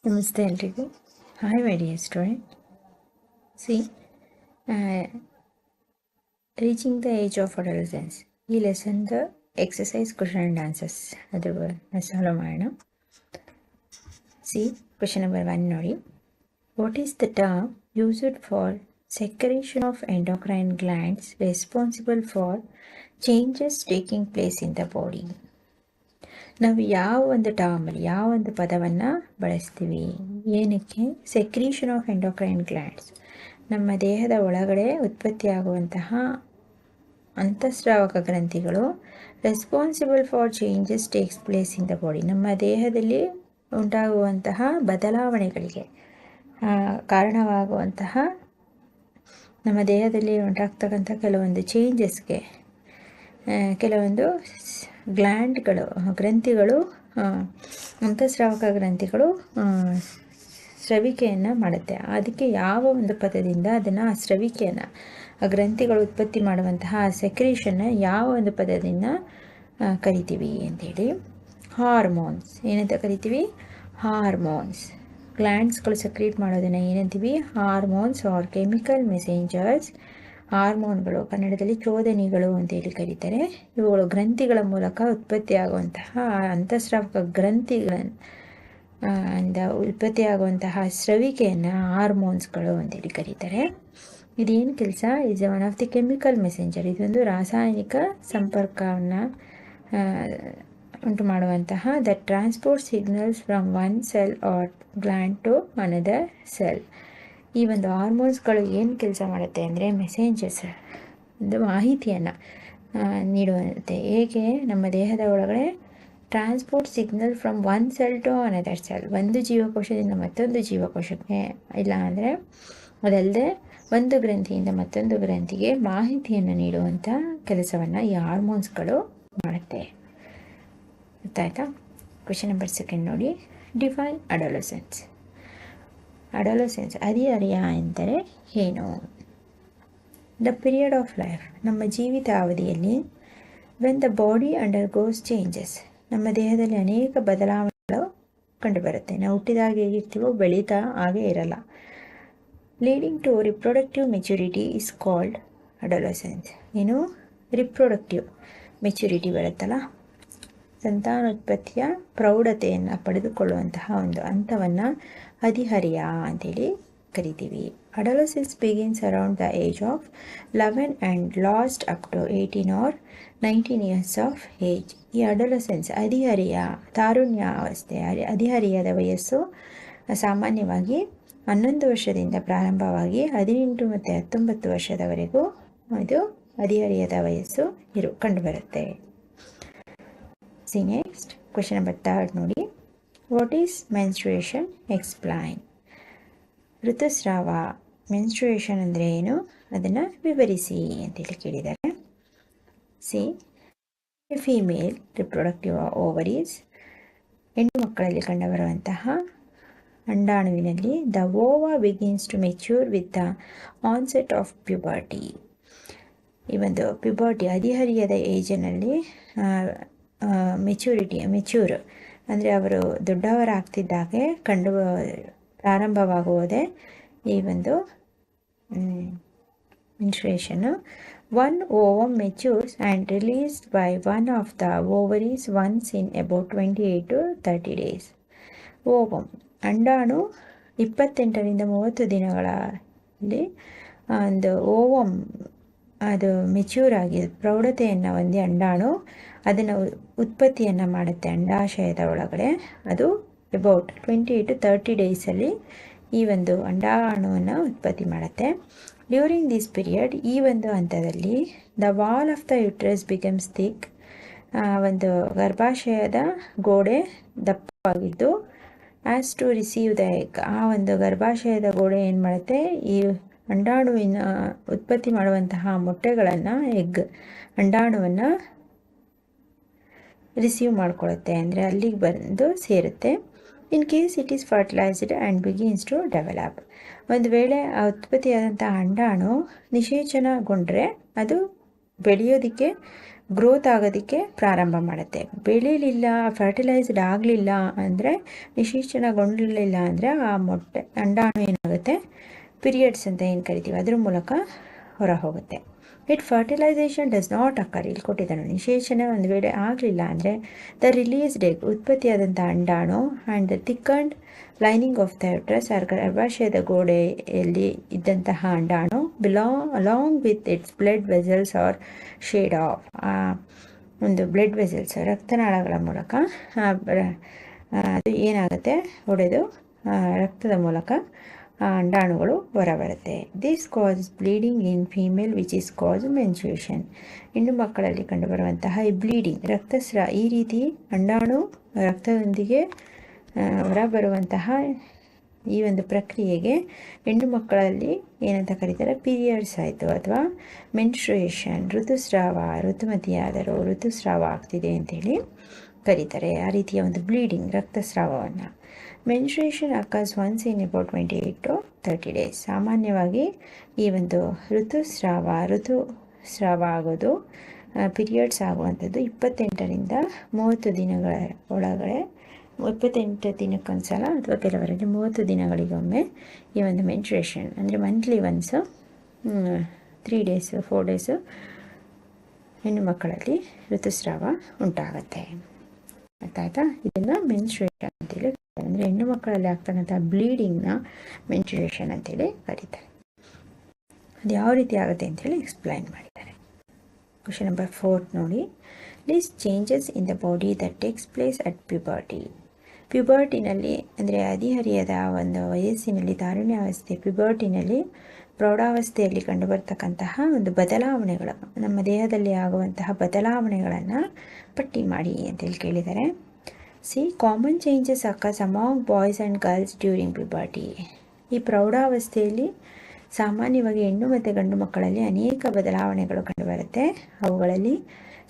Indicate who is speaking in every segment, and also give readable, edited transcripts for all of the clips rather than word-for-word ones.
Speaker 1: Namaste ಎಲ್ರಿಗೂ. Hi my dear student. See, reaching the age of adolescence. ಈ ಲೆಸನ್ದ exercise question and answers ಅದ್ರ solve ಮಾಡೋಣ. C question number 1 ನೋಡಿ. What is the term used for secretion of endocrine glands responsible for changes taking place in the body? ನಾವು ಯಾವ ಒಂದು ಟರ್ಮಲ್ಲಿ ಯಾವ ಒಂದು ಪದವನ್ನು ಬಳಸ್ತೀವಿ ಏನಕ್ಕೆ? ಸೆಕ್ರೀಷನ್ ಆಫ್ ಎಂಡೋಕ್ರೈನ್ ಗ್ಲ್ಯಾಂಡ್ಸ್, ನಮ್ಮ ದೇಹದ ಒಳಗಡೆ ಉತ್ಪತ್ತಿಯಾಗುವಂತಹ ಅಂತಃಸ್ರಾವಕ ಗ್ರಂಥಿಗಳು responsible for changes takes place in the body, ನಮ್ಮ ದೇಹದಲ್ಲಿ ಉಂಟಾಗುವಂತಹ ಬದಲಾವಣೆಗಳಿಗೆ ಕಾರಣವಾಗುವಂತಹ, ನಮ್ಮ ದೇಹದಲ್ಲಿ ಉಂಟಾಗ್ತಕ್ಕಂಥ ಕೆಲವೊಂದು ಚೇಂಜಸ್ಗೆ ಕೆಲವೊಂದು ಗ್ರಂಥಿಗಳು ಅಂತಃಸ್ರಾವಕ ಗ್ರಂಥಿಗಳು ಸ್ರವಿಕೆಯನ್ನು ಮಾಡುತ್ತೆ. ಅದಕ್ಕೆ ಯಾವ ಒಂದು ಪದದಿಂದ ಅದನ್ನು ಆ ಸ್ರವಿಕೆಯನ್ನು, ಆ ಗ್ರಂಥಿಗಳು ಉತ್ಪತ್ತಿ ಮಾಡುವಂತಹ ಸೆಕ್ರೇಷನ್ನ ಯಾವ ಒಂದು ಪದದಿಂದ ಕರಿತೀವಿ ಅಂಥೇಳಿ? ಹಾರ್ಮೋನ್ಸ್. ಏನಂತ ಕರಿತೀವಿ? ಹಾರ್ಮೋನ್ಸ್. ಗ್ಲ್ಯಾಂಡ್ಸ್ಗಳು ಸೆಕ್ರೇಟ್ ಮಾಡೋದನ್ನು ಏನಂತೀವಿ? Hormones are chemical messengers. ಹಾರ್ಮೋನ್ಗಳು ಕನ್ನಡದಲ್ಲಿ ಚೋದನಿಗಳು ಅಂತೇಳಿ ಕರೀತಾರೆ. ಇವುಗಳು ಗ್ರಂಥಿಗಳ ಮೂಲಕ ಉತ್ಪತ್ತಿಯಾಗುವಂತಹ ಅಂತಃಸ್ರಾವಕ ಗ್ರಂಥಿಗಳಿಂದ ಉತ್ಪತ್ತಿಯಾಗುವಂತಹ ಸ್ರವಿಕೆಯನ್ನು ಹಾರ್ಮೋನ್ಸ್ಗಳು ಅಂತೇಳಿ ಕರೀತಾರೆ. ಇದೇನು ಕೆಲಸ? Is one of the chemical messenger. ಇದೊಂದು ರಾಸಾಯನಿಕ ಸಂಪರ್ಕವನ್ನು ಉಂಟು ಮಾಡುವಂತಹ the transport signals from one cell or gland to another cell. ಈ ಒಂದು ಹಾರ್ಮೋನ್ಸ್ಗಳು ಏನು ಕೆಲಸ ಮಾಡುತ್ತೆ ಅಂದರೆ ಮೆಸೇಂಜಸ್, ಒಂದು ಮಾಹಿತಿಯನ್ನು ನೀಡುವಂತೆ. ಹೇಗೆ? ನಮ್ಮ ದೇಹದ ಒಳಗಡೆ transport signal from one cell to another cell, ಒಂದು ಜೀವಕೋಶದಿಂದ ಮತ್ತೊಂದು ಜೀವಕೋಶಕ್ಕೆ, ಇಲ್ಲ ಅಂದರೆ ಅದಲ್ಲದೆ ಒಂದು ಗ್ರಂಥಿಯಿಂದ ಮತ್ತೊಂದು ಗ್ರಂಥಿಗೆ ಮಾಹಿತಿಯನ್ನು ನೀಡುವಂಥ ಕೆಲಸವನ್ನು ಈ ಹಾರ್ಮೋನ್ಸ್ಗಳು ಮಾಡುತ್ತೆ. ಗೊತ್ತಾಯ್ತಾ? ಕ್ವೆಶನ್ ನಂಬರ್ 2 ನೋಡಿ. Define adolescence. ಅಡೋಲಸೆನ್ಸ್ ಹದಿಹರೆಯ ಎಂದರೆ ಏನು? ದ ಪೀರಿಯಡ್ ಆಫ್ ಲೈಫ್, ನಮ್ಮ ಜೀವಿತ ಅವಧಿಯಲ್ಲಿ, when the body undergoes changes, ನಮ್ಮ ದೇಹದಲ್ಲಿ ಅನೇಕ ಬದಲಾವಣೆಗಳು ಕಂಡುಬರುತ್ತೆ. ನಾವು ಹುಟ್ಟಿದಾಗ ಹೇಗಿರ್ತೀವೋ ಬೆಳೀತಾ ಹಾಗೆ ಇರಲ್ಲ. Leading to reproductive maturity is called adolescence. ಏನು? ರಿಪ್ರೊಡಕ್ಟಿವ್ ಮೆಚುರಿಟಿ ಬರುತ್ತಲ್ಲ, ಸಂತಾನೋತ್ಪತ್ತಿಯ ಪ್ರೌಢತೆಯನ್ನು ಪಡೆದುಕೊಳ್ಳುವಂತಹ ಒಂದು ಹಂತವನ್ನು ಹದಿಹರೆಯ ಅಂತೇಳಿ ಕರಿತೀವಿ. Adolescence begins around the age of 11 and last up to 18 or 19 years of age. ಈ ಅಡೋಲಸೆನ್ಸ್ ಹದಿಹರೆಯ ತಾರುಣ್ಯಾವಸ್ಥೆ, ಹದಿಹರೆಯದ ವಯಸ್ಸು ಸಾಮಾನ್ಯವಾಗಿ 11 ವರ್ಷದಿಂದ ಪ್ರಾರಂಭವಾಗಿ 18 ಮತ್ತು 19 ವರ್ಷದವರೆಗೂ ಇದು ಹದಿಹರೆಯದ ವಯಸ್ಸು ಕಂಡುಬರುತ್ತೆ. ಸಿ ನೆಕ್ಸ್ಟ್ ಕ್ವೆಶನ್ ನಂಬರ್ 3 ನೋಡಿ. What is menstruation? ಎಕ್ಸ್ಪ್ಲೈನ್. ಋತುಸ್ರಾವ, ಮೆನ್ಸ್ಟ್ರುಯೇಷನ್ ಅಂದರೆ ಏನು, ಅದನ್ನು ವಿವರಿಸಿ ಅಂತೇಳಿ ಕೇಳಿದ್ದಾರೆ. ಸಿ ಫೀಮೇಲ್ ರಿಪ್ರೊಡಕ್ಟಿವ್ ಓವರೀಸ್, ಹೆಣ್ಣು ಮಕ್ಕಳಲ್ಲಿ ಕಂಡುಬರುವಂತಹ ಅಂಡಾಣುವಿನಲ್ಲಿ the ova begins to mature with the onset of puberty. ಈ ಒಂದು ಪ್ಯುಬರ್ಟಿ ಹದಿಹರಿಯದ ಏಜಿನಲ್ಲಿ ಮೆಚ್ಯೂರ್ ಅಂದರೆ ಅವರು ದೊಡ್ಡವರಾಗ್ತಿದ್ದಾಗೆ ಪ್ರಾರಂಭವಾಗುವುದೇ ಈ ಒಂದು menstruation. One ovum matures and released by one of the ovaries once in about 28 to 30 days. Ovum ಅಂಡಾಣು 28ರಿಂದ 30 ದಿನಗಳಲ್ಲಿ ಒಂದು ಓವಮ್ ಅದು ಮೆಚ್ಯೂರ್ ಆಗಿ ಪ್ರೌಢತೆಯನ್ನು ಹೊಂದಿ ಅಂಡಾಣು ಅದನ್ನು ಉತ್ಪತ್ತಿಯನ್ನು ಮಾಡುತ್ತೆ ಅಂಡಾಶಯದ ಒಳಗಡೆ. ಅದು ಅಬೌಟ್ 28 to 30 ಡೇಸಲ್ಲಿ ಈ ಒಂದು ಅಂಡಾಣುವನ್ನು ಉತ್ಪತ್ತಿ ಮಾಡುತ್ತೆ. ಡ್ಯೂರಿಂಗ್ ದಿಸ್ ಪೀರಿಯಡ್, ಈ ಒಂದು ಹಂತದಲ್ಲಿ the wall of the uterus becomes thick, ಒಂದು ಗರ್ಭಾಶಯದ ಗೋಡೆ ದಪ್ಪವಾಗಿದ್ದು, as to receive the egg, ಆ ಒಂದು ಗರ್ಭಾಶಯದ ಗೋಡೆ ಏನು ಮಾಡುತ್ತೆ, ಈ ಅಂಡಾಣುವಿನ ಉತ್ಪತ್ತಿ ಮಾಡುವಂತಹ ಮೊಟ್ಟೆಗಳನ್ನು, ಅಂಡಾಣುವನ್ನು ರಿಸೀವ್ ಮಾಡಿಕೊಳ್ಳುತ್ತೆ, ಅಂದರೆ ಅಲ್ಲಿಗೆ ಬಂದು ಸೇರುತ್ತೆ. In case it is fertilised and begins to develop, ಒಂದು ವೇಳೆ ಆ ಉತ್ಪತ್ತಿಯಾದಂಥ ಅಂಡಾಣು ನಿಷೇಚನಗೊಂಡ್ರೆ ಅದು ಬೆಳೆಯೋದಕ್ಕೆ ಗ್ರೋತ್ ಆಗೋದಕ್ಕೆ ಪ್ರಾರಂಭ ಮಾಡುತ್ತೆ. ಬೆಳೀಲಿಲ್ಲ, ಫರ್ಟಿಲೈಸ್ಡ್ ಆಗಲಿಲ್ಲ ಅಂದರೆ, ನಿಶೇಚನಗೊಂಡಿರಲಿಲ್ಲ ಅಂದರೆ ಆ ಮೊಟ್ಟೆ ಅಂಡಾಣು ಏನಾಗುತ್ತೆ, ಪೀರಿಯಡ್ಸ್ ಅಂತ ಏನು ಕರಿತೀವಿ ಅದ್ರ ಮೂಲಕ ಹೊರ ಹೋಗುತ್ತೆ. ಇಟ್ ಫರ್ಟಿಲೈಸೇಷನ್ ಡಸ್ ನಾಟ್ ಅಕ್ಕರ್, ಇಲ್ಲಿ ಕೊಟ್ಟಿದ್ದಾನೆ ನಿಶೇಚನ ಒಂದು ವೇಳೆ ಆಗಲಿಲ್ಲ ಅಂದರೆ ದ ರಿಲೀಸ್ಡ್ ಎಗ್, ಉತ್ಪತ್ತಿಯಾದಂಥ ಅಂಡಾಣು and the thickened lining of the uterus ಗರ್ಭಾಶಯದ ಗೋಡೆಯಲ್ಲಿ ಇದ್ದಂತಹ ಅಂಡಾಣು along with its blood vessels are shed off, ಒಂದು ಬ್ಲಡ್ ವೆಸಲ್ಸ್ ರಕ್ತನಾಳಗಳ ಮೂಲಕ ಅದು ಏನಾಗುತ್ತೆ, ಒಡೆದು ರಕ್ತದ ಮೂಲಕ ಅಂಡಾಣುಗಳು ಹೊರಬರುತ್ತೆ. This cause bleeding in female which is cause menstruation. ಹೆಣ್ಣು ಮಕ್ಕಳಲ್ಲಿ ಕಂಡುಬರುವಂತಹ ಈ ಬ್ಲೀಡಿಂಗ್, ರಕ್ತಸ್ರಾವ, ಈ ರೀತಿ ಅಂಡಾಣು ರಕ್ತದೊಂದಿಗೆ ಹೊರಬರುವಂತಹ ಈ ಒಂದು ಪ್ರಕ್ರಿಯೆಗೆ ಹೆಣ್ಣು ಮಕ್ಕಳಲ್ಲಿ ಏನಂತ ಕರೀತಾರೆ, ಪೀರಿಯಡ್ಸ್ ಆಯಿತು ಅಥವಾ ಮೆನ್ಸ್ಟ್ರುಯೇಷನ್, ಋತುಸ್ರಾವ, ಋತುಮತಿಯಾದರೂ ಋತುಸ್ರಾವ ಆಗ್ತಿದೆ ಅಂತೇಳಿ ಕರೀತಾರೆ. ಆ ರೀತಿಯ ಒಂದು ಬ್ಲೀಡಿಂಗ್, ರಕ್ತಸ್ರಾವವನ್ನು. Menstruation occurs once in about 28 to 30 days. ಸಾಮಾನ್ಯವಾಗಿ ಈ ಒಂದು ಋತುಸ್ರಾವ ಆಗೋದು, ಪೀರಿಯಡ್ಸ್ ಆಗುವಂಥದ್ದು 28ರಿಂದ 30 ದಿನಗಳ ಒಳಗಡೆ, 28 ದಿನಕ್ಕೊಂದ್ಸಲ ಅಥವಾ ಕೆಲವರಲ್ಲಿ 30 ದಿನಗಳಿಗೊಮ್ಮೆ ಈ ಒಂದು ಮೆನ್ಸ್ಟ್ರುಯೇಷನ್ ಅಂದರೆ ಮಂತ್ಲಿ ಒನ್ಸು 3 days 4 days ಹೆಣ್ಣು ಮಕ್ಕಳಲ್ಲಿ ಋತುಸ್ರಾವ ಉಂಟಾಗುತ್ತೆ. ಅರ್ಥ ಆಯ್ತಾ? ಇದನ್ನು ಮೆನ್ಸ್ಟ್ರುಯೇಷನ್ ಅಂತೇಳಿ, ಅಂದರೆ ಹೆಣ್ಣು ಮಕ್ಕಳಲ್ಲಿ ಆಗ್ತಕ್ಕಂಥ ಬ್ಲೀಡಿಂಗ್ನ ಮೆನ್ಸ್ಟ್ರುಯೇಷನ್ ಅಂತೇಳಿ ಕರೀತಾರೆ. ಅದು ಯಾವ ರೀತಿ ಆಗುತ್ತೆ ಅಂತೇಳಿ ಎಕ್ಸ್ಪ್ಲೈನ್ ಮಾಡಿದ್ದಾರೆ. ಕ್ವೆಶ್ಚನ್ ನಂಬರ್ 4 ನೋಡಿ. List changes in the body that takes place at puberty. ಪ್ಯೂಬರ್ಟಿನಲ್ಲಿ ಅಂದರೆ ಹದಿಹರಿಯದ ಒಂದು ವಯಸ್ಸಿನಲ್ಲಿ, ತಾರುಣ್ಯಾವಸ್ಥೆ, ಪ್ಯೂಬರ್ಟಿನಲ್ಲಿ, ಪ್ರೌಢಾವಸ್ಥೆಯಲ್ಲಿ ಕಂಡುಬರ್ತಕ್ಕಂತಹ ಒಂದು ಬದಲಾವಣೆಗಳು, ನಮ್ಮ ದೇಹದಲ್ಲಿ ಆಗುವಂತಹ ಬದಲಾವಣೆಗಳನ್ನು ಪಟ್ಟಿ ಮಾಡಿ ಅಂತೇಳಿ ಕೇಳಿದ್ದಾರೆ. C common changes occurs among boys and girls during puberty. ಈ ಪ್ರೌಢಾವಸ್ಥೆಯಲ್ಲಿ ಸಾಮಾನ್ಯವಾಗಿ ಹೆಣ್ಣು ಮತ್ತು ಗಂಡು ಮಕ್ಕಳಲ್ಲಿ ಅನೇಕ ಬದಲಾವಣೆಗಳು ಕಂಡುಬರುತ್ತೆ. ಅವುಗಳಲ್ಲಿ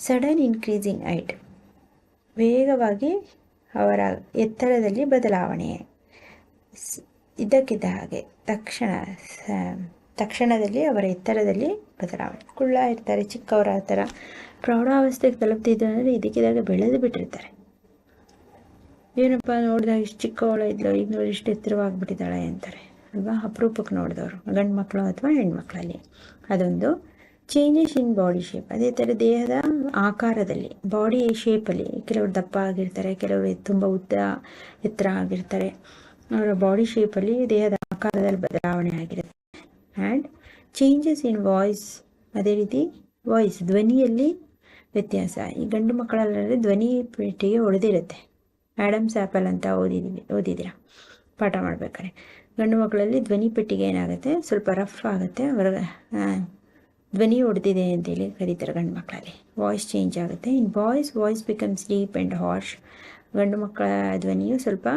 Speaker 1: ಸಡನ್ ಇನ್ಕ್ರೀಸ್ ಇನ್ ಹೈಟ್, ವೇಗವಾಗಿ ಅವರ ಎತ್ತರದಲ್ಲಿ ಬದಲಾವಣೆ, ಇದ್ದಕ್ಕಿದ್ದ ಹಾಗೆ ತಕ್ಷಣದಲ್ಲಿ ಅವರ ಎತ್ತರದಲ್ಲಿ ಬದಲಾವಣೆ. ಕುಳ್ಳ ಇರ್ತಾರೆ, ಚಿಕ್ಕವರ ಥರ ಪ್ರೌಢಾವಸ್ಥೆಗೆ ತಲುಪ್ತಿದ್ದು ಅಂದರೆ ಇದಕ್ಕಿದ್ದಾಗ ಬೆಳೆದು ಬಿಟ್ಟಿರ್ತಾರೆ. ಏನಪ್ಪ ನೋಡಿದಾಗ ಇಷ್ಟು ಚಿಕ್ಕವಳ ಇದ್ಲು, ಈಗ ನೋಡಿ ಇಷ್ಟು ಎತ್ತರವಾಗಿಬಿಟ್ಟಿದ್ದಾಳೆ ಅಂತಾರೆ ಅಲ್ವಾ, ಅಪರೂಪಕ್ಕೆ ನೋಡಿದವರು ಗಂಡು ಮಕ್ಕಳು ಅಥವಾ ಹೆಣ್ಮಕ್ಳಲ್ಲಿ. ಅದೊಂದು ಚೇಂಜಸ್ ಇನ್ ಬಾಡಿ ಶೇಪ್. ಅದೇ ಥರ ದೇಹದ ಆಕಾರದಲ್ಲಿ, ಬಾಡಿ ಶೇಪಲ್ಲಿ ಕೆಲವರು ದಪ್ಪ ಆಗಿರ್ತಾರೆ, ಕೆಲವರು ತುಂಬ ಎತ್ತರ ಆಗಿರ್ತಾರೆ. ಅವರ ಬಾಡಿ ಶೇಪಲ್ಲಿ, ದೇಹದ ಆಕಾರದಲ್ಲಿ ಬದಲಾವಣೆ ಆಗಿರುತ್ತೆ. ಆ್ಯಂಡ್ ಚೇಂಜಸ್ ಇನ್ ವಾಯ್ಸ್, ಅದೇ ರೀತಿ ವಾಯ್ಸ್, ಧ್ವನಿಯಲ್ಲಿ ವ್ಯತ್ಯಾಸ. ಈ ಗಂಡು ಮಕ್ಕಳಲ್ಲಿ ಧ್ವನಿ ಪೆಟ್ಟಿಗೆ ಹೊಡೆದಿರುತ್ತೆ. ಆ್ಯಡಮ್ಸ್ ಆ್ಯಪಲ್ ಅಂತ ಓದಿದ್ದೀರಾ ಪಾಠ ಮಾಡ್ಬೇಕಾದ್ರೆ. ಗಂಡು ಮಕ್ಕಳಲ್ಲಿ ಧ್ವನಿ ಪೆಟ್ಟಿಗೆ ಏನಾಗುತ್ತೆ, ಸ್ವಲ್ಪ ರಫ್ ಆಗುತ್ತೆ, ಅವರ ಧ್ವನಿ ಹೊಡೆದಿದೆ ಅಂತೇಳಿ ಕರೀತಾರೆ ಗಂಡು ಮಕ್ಕಳಲ್ಲಿ. ವಾಯ್ಸ್ ಚೇಂಜ್ ಆಗುತ್ತೆ. In boys voice becomes deep and harsh. ಗಂಡು ಮಕ್ಕಳ ಧ್ವನಿಯು ಸ್ವಲ್ಪ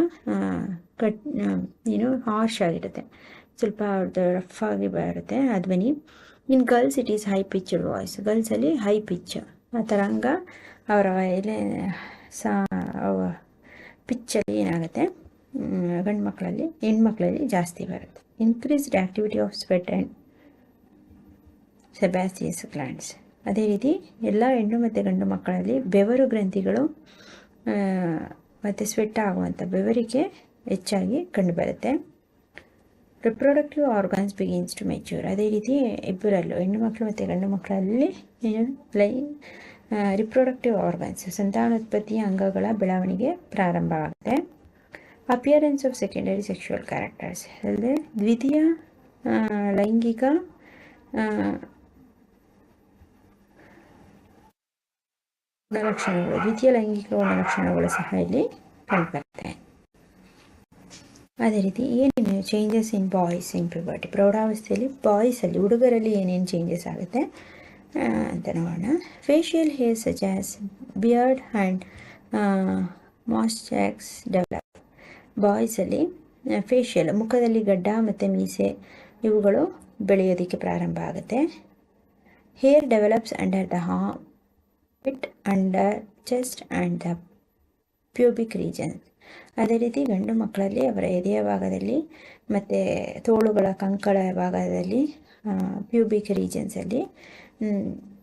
Speaker 1: ಹಾರ್ಶ್ ಆಗಿರುತ್ತೆ, ಸ್ವಲ್ಪ ಅವ್ರದ್ದು ರಫ್ ಆಗಿ ಬರುತ್ತೆ ಆ ಧ್ವನಿ. In girls it is high pitched voice. ಗರ್ಲ್ಸಲ್ಲಿ ಹೈ ಪಿಚ್, ಆ ತರಂಗ ಅವರ ಪಿಚ್ಚಲ್ಲಿ ಏನಾಗುತ್ತೆ, ಗಂಡು ಮಕ್ಕಳಲ್ಲಿ, ಹೆಣ್ಮಕ್ಳಲ್ಲಿ ಜಾಸ್ತಿ ಬರುತ್ತೆ. Increased activity of sweat and sebaceous glands. ಅದೇ ರೀತಿ ಎಲ್ಲ ಹೆಣ್ಣು ಮತ್ತು ಗಂಡು ಮಕ್ಕಳಲ್ಲಿ ಬೆವರು ಗ್ರಂಥಿಗಳು ಮತ್ತು ಸ್ವೆಟ್ ಆಗುವಂಥ ಬೆವರಿಕೆ ಹೆಚ್ಚಾಗಿ ಕಂಡುಬರುತ್ತೆ. Reproductive organs begins to mature. ಅದೇ ರೀತಿ ಇಬ್ಬರಲ್ಲೂ, ಹೆಣ್ಣು ಮಕ್ಕಳು ಮತ್ತು ಗಂಡು ಮಕ್ಕಳಲ್ಲಿ ರಿಪ್ರೊಡಕ್ಟಿವ್ ಆರ್ಗನ್ಸ್, ಸಂತಾನೋತ್ಪತ್ತಿಯ ಅಂಗಗಳ ಬೆಳವಣಿಗೆ ಪ್ರಾರಂಭ ಆಗುತ್ತೆ. Appearance of secondary sexual characters, ಅಲ್ಲದೆ ದ್ವಿತೀಯ ಲೈಂಗಿಕ ಗುಣಲಕ್ಷಣಗಳು, ದ್ವಿತೀಯ ಲೈಂಗಿಕ ಗುಣಲಕ್ಷಣಗಳು ಸಹ ಇಲ್ಲಿ ಕಂಡುಬರುತ್ತೆ. ಅದೇ ರೀತಿ ಏನೇನು changes in boys in puberty, ಪ್ರೌಢಾವಸ್ಥೆಯಲ್ಲಿ ಬಾಯ್ಸಲ್ಲಿ, ಹುಡುಗರಲ್ಲಿ ಏನೇನು ಚೇಂಜಸ್ ಆಗುತ್ತೆ ಅಂತ ನೋಡೋಣ. Facial hair such as beard and moustaches develop. ಬಾಯ್ಸಲ್ಲಿ ಫೇಶಿಯಲ್, ಮುಖದಲ್ಲಿ ಗಡ್ಡ ಮತ್ತು ಮೀಸೆ ಇವುಗಳು ಬೆಳೆಯೋದಕ್ಕೆ ಪ್ರಾರಂಭ ಆಗುತ್ತೆ. Hair develops under the it under chest and the pubic region. ಅದೇ ರೀತಿ ಗಂಡು ಮಕ್ಕಳಲ್ಲಿ ಅವರ ಎದೆಯ ಭಾಗದಲ್ಲಿ ಮತ್ತು ತೋಳುಗಳ ಕಂಕಳ ಭಾಗದಲ್ಲಿ ಪ್ಯೂಬಿಕ್ ರೀಜನ್ಸಲ್ಲಿ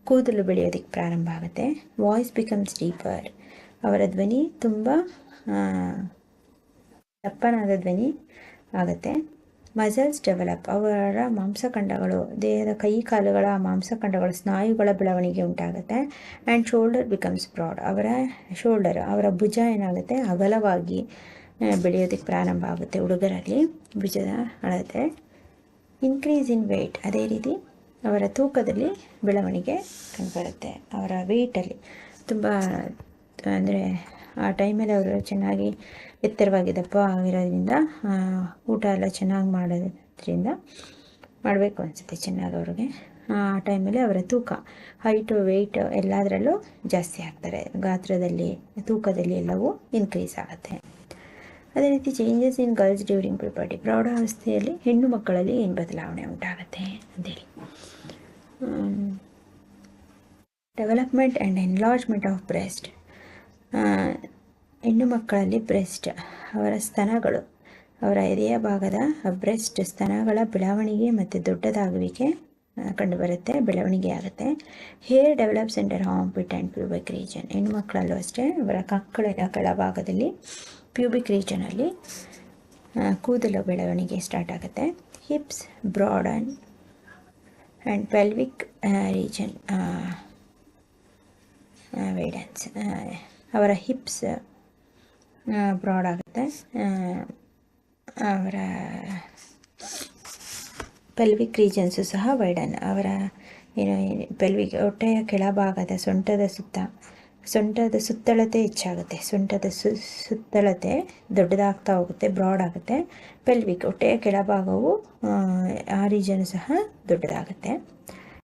Speaker 1: ಕೂದಲು ಬೆಳೆಯೋದಕ್ಕೆ ಪ್ರಾರಂಭ ಆಗುತ್ತೆ. ವಾಯ್ಸ್ ಬಿಕಮ್ಸ್ ಡೀಪರ್, ಅವರ ಧ್ವನಿ ತುಂಬ ದಪ್ಪನಾದ ಧ್ವನಿ ಆಗುತ್ತೆ. ಮಸಲ್ಸ್ ಡೆವಲಪ್, ಅವರ ಮಾಂಸಖಂಡಗಳು, ದೇಹದ ಕೈ ಕಾಲುಗಳ ಮಾಂಸಖಂಡಗಳು, ಸ್ನಾಯುಗಳ ಬೆಳವಣಿಗೆ ಉಂಟಾಗುತ್ತೆ. ಆ್ಯಂಡ್ ಶೋಲ್ಡರ್ ಬಿಕಮ್ಸ್ ಬ್ರಾಡ್, ಅವರ ಭುಜ ಏನಾಗುತ್ತೆ ಅಗಲವಾಗಿ ಬೆಳೆಯೋದಕ್ಕೆ ಪ್ರಾರಂಭ ಆಗುತ್ತೆ. ಹುಡುಗರಲ್ಲಿ ಭುಜದ ಅಳತೆ. ಇನ್ಕ್ರೀಸ್ ಇನ್ ವೆಯ್ಟ್, ಅದೇ ರೀತಿ ಅವರ ತೂಕದಲ್ಲಿ ಬೆಳವಣಿಗೆ ಕಂಡುಬರುತ್ತೆ. ಅವರ ವೆಯ್ಟಲ್ಲಿ ತುಂಬ ಅಂದರೆ ಆ ಟೈಮಲ್ಲಿ ಅವರು ಚೆನ್ನಾಗಿ ಎತ್ತರವಾಗಿ ದಪ್ಪ ಆಗಿರೋದ್ರಿಂದ ಊಟ ಎಲ್ಲ ಚೆನ್ನಾಗಿ ಮಾಡೋದ್ರಿಂದ ಮಾಡಬೇಕು ಅನಿಸುತ್ತೆ ಚೆನ್ನಾಗಿ ಅವ್ರಿಗೆ. ಆ ಟೈಮಲ್ಲಿ ಅವರ ತೂಕ, ಹೈಟು ವೆಯ್ಟ್ ಎಲ್ಲದರಲ್ಲೂ ಜಾಸ್ತಿ ಆಗ್ತಾರೆ. ಗಾತ್ರದಲ್ಲಿ ತೂಕದಲ್ಲಿ ಎಲ್ಲವೂ ಇನ್ಕ್ರೀಸ್ ಆಗುತ್ತೆ. ಅದೇ ರೀತಿ changes in girls during puberty, ಪ್ರೌಢಾವಸ್ಥೆಯಲ್ಲಿ ಹೆಣ್ಣು ಮಕ್ಕಳಲ್ಲಿ ಏನು ಬದಲಾವಣೆ ಉಂಟಾಗುತ್ತೆ ಅಂತೇಳಿ. Development and enlargement of breast, ಹೆಣ್ಣು ಮಕ್ಕಳಲ್ಲಿ ಬ್ರೆಸ್ಟ್, ಅವರ ಸ್ತನಗಳು, ಅವರ ಎದೆಯ ಭಾಗದ ಬ್ರೆಸ್ಟ್ ಸ್ತನಗಳ ಬೆಳವಣಿಗೆ ಮತ್ತು ದೊಡ್ಡದಾಗುವಿಕೆ ಕಂಡುಬರುತ್ತೆ, ಬೆಳವಣಿಗೆ ಆಗುತ್ತೆ. Hair develops under armpit and pubic region, ಹೆಣ್ಣು ಮಕ್ಕಳಲ್ಲೂ ಅಷ್ಟೇ ಅವರ ಕಕ್ಕಳಿನ ಕೆಳಭಾಗದಲ್ಲಿ ಪ್ಯೂಬಿಕ್ ರೀಜನಲ್ಲಿ ಕೂದಲು ಬೆಳವಣಿಗೆ ಸ್ಟಾರ್ಟ್ ಆಗುತ್ತೆ. Hips broaden and pelvic region widens, ಅವರ ಹಿಪ್ಸ್ ಬ್ರಾಡ್ ಆಗುತ್ತೆ, ಅವರ ಪೆಲ್ವಿಕ್ ರೀಜನ್ಸು ಸಹ ವೈಡನ್, ಅವರ ಪೆಲ್ವಿಕ್ ಹೊಟ್ಟೆಯ ಕೆಳಭಾಗದ ಸೊಂಟದ ಸುತ್ತಳತೆ ಹೆಚ್ಚಾಗುತ್ತೆ, ಸೊಂಟದ ಸುತ್ತಳತೆ ದೊಡ್ಡದಾಗ್ತಾ ಹೋಗುತ್ತೆ, ಬ್ರಾಡ್ ಆಗುತ್ತೆ. ಪೆಲ್ವಿಕ್ ಹೊಟ್ಟೆಯ ಕೆಳಭಾಗವು ಆ ರೀಜನ್ ಸಹ ದೊಡ್ಡದಾಗುತ್ತೆ.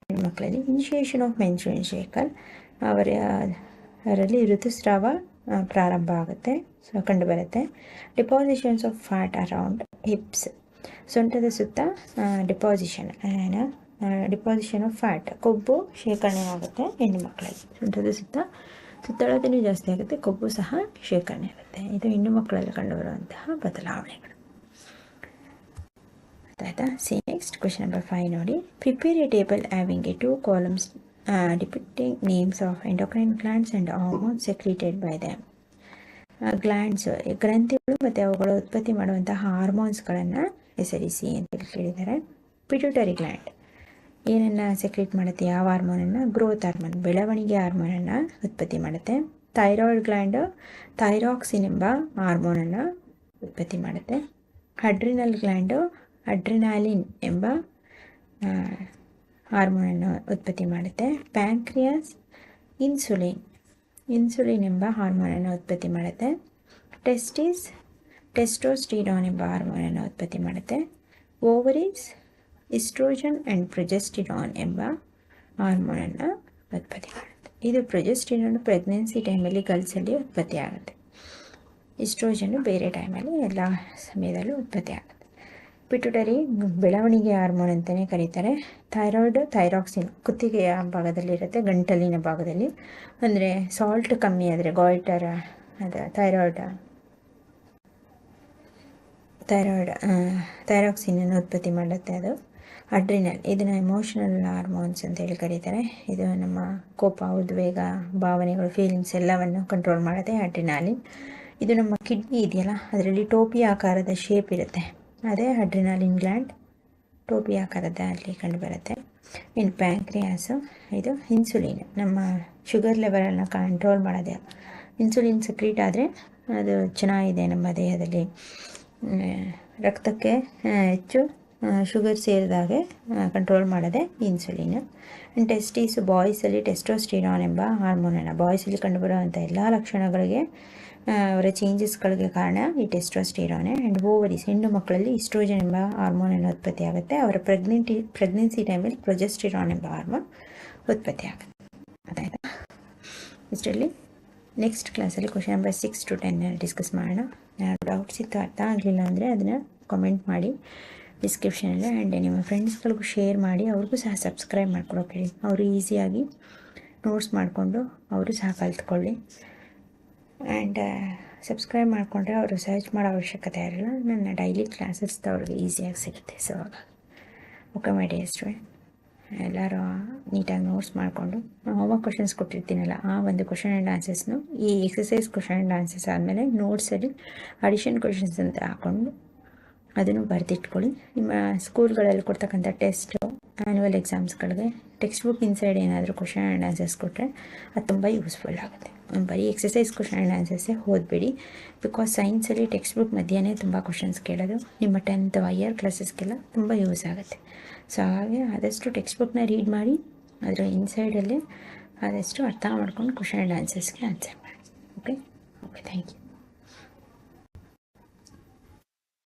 Speaker 1: ಹೆಣ್ಮಕ್ಳಲ್ಲಿ ಇನಿಷಿಯೇಷನ್ ಆಫ್ ಮೆನ್ಸ್ಟ್ರುಯಲ್ ಸೈಕಲ್, ಅವರಲ್ಲಿ ಋತುಸ್ರಾವ ಪ್ರಾರಂಭ ಆಗುತ್ತೆ, ಕಂಡುಬರುತ್ತೆ. ಡಿಪಾಸಿಷನ್ಸ್ ಆಫ್ ಫ್ಯಾಟ್ ಅರೌಂಡ್ ಹಿಪ್ಸ್, ಸೊಂಟದ ಸುತ್ತ ಡಿಪಾಸಿಷನ್ ಆಫ್ ಫ್ಯಾಟ್, ಕೊಬ್ಬು ಶೇಖರಣೆ ಆಗುತ್ತೆ ಹೆಣ್ಣು ಮಕ್ಕಳಲ್ಲಿ. ಸೊಂಟದ ಸುತ್ತಳತೆಯೂ ಜಾಸ್ತಿ ಆಗುತ್ತೆ, ಕೊಬ್ಬು ಸಹ ಶೇಖರಣೆ ಆಗುತ್ತೆ. ಇದು ಹೆಣ್ಣು ಮಕ್ಕಳಲ್ಲಿ ಕಂಡುಬರುವಂತಹ ಬದಲಾವಣೆಗಳು. ಆಯಿತಾ? ಸಿ ನೆಕ್ಸ್ಟ್ ಕ್ವೆಶ್ಚನ್ ನಂಬರ್ 5 ನೋಡಿ. Prepare A table having A 2 columns depicting names of endocrine glands and hormones secreted by them. Glands, ಗ್ರಂಥಿಗಳು ಮತ್ತು ಅವುಗಳು ಉತ್ಪತ್ತಿ ಮಾಡುವಂತಹ ಹಾರ್ಮೋನ್ಸ್ಗಳನ್ನು ಹೆಸರಿಸಿ ಅಂತ ಕೇಳಿದ್ದಾರೆ. ಪಿಟ್ಯೂಟರಿ ಗ್ಲ್ಯಾಂಡ್ ಏನನ್ನು ಸೆಕ್ರೇಟ್ ಮಾಡುತ್ತೆ, ಯಾವ ಹಾರ್ಮೋನನ್ನು? ಗ್ರೋತ್ ಹಾರ್ಮೋನ್, ಬೆಳವಣಿಗೆ ಹಾರ್ಮೋನನ್ನು ಉತ್ಪತ್ತಿ ಮಾಡುತ್ತೆ. ಥೈರಾಯ್ಡ್ ಗ್ಲ್ಯಾಂಡು ಥೈರಾಕ್ಸಿನ್ ಎಂಬ ಹಾರ್ಮೋನನ್ನು ಉತ್ಪತ್ತಿ ಮಾಡುತ್ತೆ. ಅಡ್ರಿನಲ್ ಗ್ಲ್ಯಾಂಡು ಅಡ್ರಿನಾಲಿನ್ ಎಂಬ ಹಾರ್ಮೋನನ್ನು ಉತ್ಪತ್ತಿ ಮಾಡುತ್ತೆ. ಪ್ಯಾಂಕ್ರಿಯಾಸ್ ಇನ್ಸುಲಿನ್ ಎಂಬ ಹಾರ್ಮೋನನ್ನು ಉತ್ಪತ್ತಿ ಮಾಡುತ್ತೆ. ಟೆಸ್ಟಿಸ್ ಟೆಸ್ಟೋಸ್ಟಿರಾನ್ ಎಂಬ ಹಾರ್ಮೋನನ್ನು ಉತ್ಪತ್ತಿ ಮಾಡುತ್ತೆ. ಓವರೀಸ್ ಈಸ್ಟ್ರೋಜನ್ ಆ್ಯಂಡ್ ಪ್ರೊಜೆಸ್ಟಿರಾನ್ ಎಂಬ ಹಾರ್ಮೋನನ್ನು ಉತ್ಪತ್ತಿ ಮಾಡುತ್ತೆ. ಇದು ಪ್ರೊಜೆಸ್ಟಿರಾನ್ ಪ್ರೆಗ್ನೆನ್ಸಿ ಟೈಮಲ್ಲಿ ಗರ್ಲ್ಸಲ್ಲಿ ಉತ್ಪತ್ತಿ ಆಗುತ್ತೆ. ಈಸ್ಟ್ರೋಜನ್ನು ಬೇರೆ ಟೈಮಲ್ಲಿ ಎಲ್ಲ ಸಮಯದಲ್ಲೂ ಉತ್ಪತ್ತಿ ಆಗುತ್ತೆ. ಪಿಟ್ಯೂಟರಿ ಬೆಳವಣಿಗೆ ಹಾರ್ಮೋನ್ ಅಂತಲೇ ಕರೀತಾರೆ. ಥೈರಾಯ್ಡ್ ಥೈರಾಕ್ಸಿನ್ ಕುತ್ತಿಗೆಯ ಭಾಗದಲ್ಲಿರುತ್ತೆ, ಗಂಟಲಿನ ಭಾಗದಲ್ಲಿ. ಅಂದರೆ ಸಾಲ್ಟ್ ಕಮ್ಮಿ ಆದರೆ ಗಾಯ್ಟರ್ ಅದು ಥೈರಾಕ್ಸಿನನ್ನು ಉತ್ಪತ್ತಿ ಮಾಡುತ್ತೆ. ಅದು ಅಡ್ರಿನಲ್, ಇದನ್ನು ಎಮೋಷನಲ್ ಹಾರ್ಮೋನ್ಸ್ ಅಂತೇಳಿ ಕರೀತಾರೆ. ಇದು ನಮ್ಮ ಕೋಪ, ಉದ್ವೇಗ, ಭಾವನೆಗಳು, ಫೀಲಿಂಗ್ಸ್ ಎಲ್ಲವನ್ನು ಕಂಟ್ರೋಲ್ ಮಾಡುತ್ತೆ ಅಡ್ರಿನಾಲಿನ್. ಇದು ನಮ್ಮ ಕಿಡ್ನಿ ಇದೆಯಲ್ಲ, ಅದರಲ್ಲಿ ಟೋಪಿ ಆಕಾರದ ಶೇಪ್ ಇರುತ್ತೆ, ಅದೇ ಅಡ್ರಿನಾಲಿನ್ ಗ್ಲ್ಯಾಂಡ್, ಟೋಪಿ ಆಕಾರದಲ್ಲಿ ಕಂಡುಬರುತ್ತೆ. ಇನ್ನು ಪ್ಯಾಂಕ್ರಿಯಾಸು, ಇದು ಇನ್ಸುಲಿನ್, ನಮ್ಮ ಶುಗರ್ ಲೆವೆಲನ್ನು ಕಂಟ್ರೋಲ್ ಮಾಡೋದೇ. ಇನ್ಸುಲಿನ್ ಸೆಕ್ರೀಟ್ ಆದರೆ ಅದು ಚೆನ್ನಾಗಿದೆ ನಮ್ಮ ದೇಹದಲ್ಲಿ, ರಕ್ತಕ್ಕೆ ಹೆಚ್ಚು ಶುಗರ್ ಸೇರಿದಾಗೆ ಕಂಟ್ರೋಲ್ ಮಾಡೋದೇ ಇನ್ಸುಲಿನ್. ಟೆಸ್ಟಿಸ್, ಬಾಯ್ಸಲ್ಲಿ ಟೆಸ್ಟೋಸ್ಟಿರಾನ್ ಎಂಬ ಹಾರ್ಮೋನನ್ನು, ಬಾಯ್ಸಲ್ಲಿ ಕಂಡುಬರುವಂಥ ಎಲ್ಲ ಲಕ್ಷಣಗಳಿಗೆ ಅವರ ಚೇಂಜಸ್ಗಳಿಗೆ ಕಾರಣ ಈ ಟೆಸ್ಟೋಸ್ಟಿರಾನ್. ಆ್ಯಂಡ್ ಓವರೀಸ್, ಹೆಣ್ಣು ಮಕ್ಕಳಲ್ಲಿ ಈಸ್ಟ್ರೋಜನ್ ಎಂಬ ಹಾರ್ಮೋನನ್ನು ಉತ್ಪತ್ತಿ ಆಗುತ್ತೆ. ಅವರ ಪ್ರೆಗ್ನೆನ್ಸಿ ಟೈಮಲ್ಲಿ ಪ್ರೊಜೆಸ್ಟಿರಾನ್ ಎಂಬ ಹಾರ್ಮೋನ್ ಉತ್ಪತ್ತಿ ಆಗುತ್ತೆ. ಅದಾಯ್ತಾ? ಇಷ್ಟರಲ್ಲಿ ನೆಕ್ಸ್ಟ್ ಕ್ಲಾಸಲ್ಲಿ ಕ್ವೆಶ್ಚನ್ ನಂಬರ್ 6 to 10 ಡಿಸ್ಕಸ್ ಮಾಡೋಣ. ಡೌಟ್ಸ್ ಇತ್ತು, ಅರ್ಥ ಆಗಲಿಲ್ಲ ಅಂದರೆ ಅದನ್ನು ಕಾಮೆಂಟ್ ಮಾಡಿ ಡಿಸ್ಕ್ರಿಪ್ಷನಲ್ಲಿ. ಆ್ಯಂಡ್ ನಿಮ್ಮ ಫ್ರೆಂಡ್ಸ್ಗಳಿಗೂ ಶೇರ್ ಮಾಡಿ, ಅವ್ರಿಗೂ ಸಹ ಸಬ್ಸ್ಕ್ರೈಬ್ ಮಾಡ್ಕೊಳಕ್ಕೆ ಹೇಳಿ. ಅವರು ಈಸಿಯಾಗಿ ನೋಟ್ಸ್ ಮಾಡಿಕೊಂಡು ಅವರು ಸಹ ಕಲ್ತ್ಕೊಳ್ಳಿ. ಆ್ಯಂಡ್ ಸಬ್ಸ್ಕ್ರೈಬ್ ಮಾಡಿಕೊಂಡ್ರೆ ಅವರು ಸರ್ಚ್ ಮಾಡೋ ಅವಶ್ಯಕತೆ ಇರಲ್ಲ, ನನ್ನ ಡೈಲಿ ಕ್ಲಾಸಸ್ ಅವ್ರಿಗೆ ಈಸಿಯಾಗಿ ಸಿಗುತ್ತೆ. So okay my dear student, ಎಲ್ಲರೂ ನೀಟಾಗಿ ನೋಟ್ಸ್ ಮಾಡಿಕೊಂಡು ಹೋಮ್ವರ್ಕ್ ಕ್ವಶನ್ಸ್ ಕೊಟ್ಟಿರ್ತೀನಲ್ಲ ಆ ಒಂದು ಕ್ವಶನ್ ಆ್ಯಂಡ್ ಆನ್ಸರ್ಸ್ನು ಈ ಎಕ್ಸಸೈಸ್ ಕ್ವಶನ್ ಆ್ಯಂಡ್ ಆನ್ಸರ್ಸ್ ಆದಮೇಲೆ ನೋಟ್ಸಲ್ಲಿ ಅಡಿಷನ್ ಕ್ವಶನ್ಸ್ ಅಂತ ಹಾಕ್ಕೊಂಡು ಅದನ್ನು ಬರೆದಿಟ್ಕೊಳ್ಳಿ. ನಿಮ್ಮ ಸ್ಕೂಲ್ಗಳಲ್ಲಿ ಕೊಡ್ತಕ್ಕಂಥ ಟೆಸ್ಟು ಆ್ಯನ್ಯುವಲ್ ಎಕ್ಸಾಮ್ಸ್ಗಳಿಗೆ ಟೆಕ್ಸ್ಟ್ ಬುಕ್ ಇನ್ಸೈಡ್ ಏನಾದರೂ ಕ್ವಶನ್ ಆ್ಯಂಡ್ ಆನ್ಸರ್ಸ್ ಕೊಟ್ಟರೆ ಅದು ತುಂಬ ಯೂಸ್ಫುಲ್ ಆಗುತ್ತೆ. ಬರೀ ಎಕ್ಸಸೈಸ್ ಕ್ವಶನ್ ಆ್ಯಂಡ್ ಆನ್ಸರ್ಸೇ ಓದಬೇಡಿ. ಬಿಕಾಸ್ ಸೈನ್ಸಲ್ಲಿ ಟೆಕ್ಸ್ಟ್ ಬುಕ್ ಮಧ್ಯೆ ತುಂಬ ಕ್ವಶನ್ಸ್ ಕೇಳೋದು ನಿಮ್ಮ 10th ಹೈಯರ್ ಕ್ಲಾಸಸ್ಗೆಲ್ಲ ತುಂಬ ಯೂಸ್ ಆಗುತ್ತೆ. ಸೊ ಹಾಗೆ ಆದಷ್ಟು ಟೆಕ್ಸ್ಟ್ ಬುಕ್ನ ರೀಡ್ ಮಾಡಿ ಅದರ ಇನ್ಸೈಡಲ್ಲಿ ಆದಷ್ಟು ಅರ್ಥ ಮಾಡ್ಕೊಂಡು ಕ್ವಶನ್ ಆ್ಯಂಡ್ ಆನ್ಸರ್ಸ್ಗೆ ಆನ್ಸರ್ ಮಾಡಿ. Okay thank you.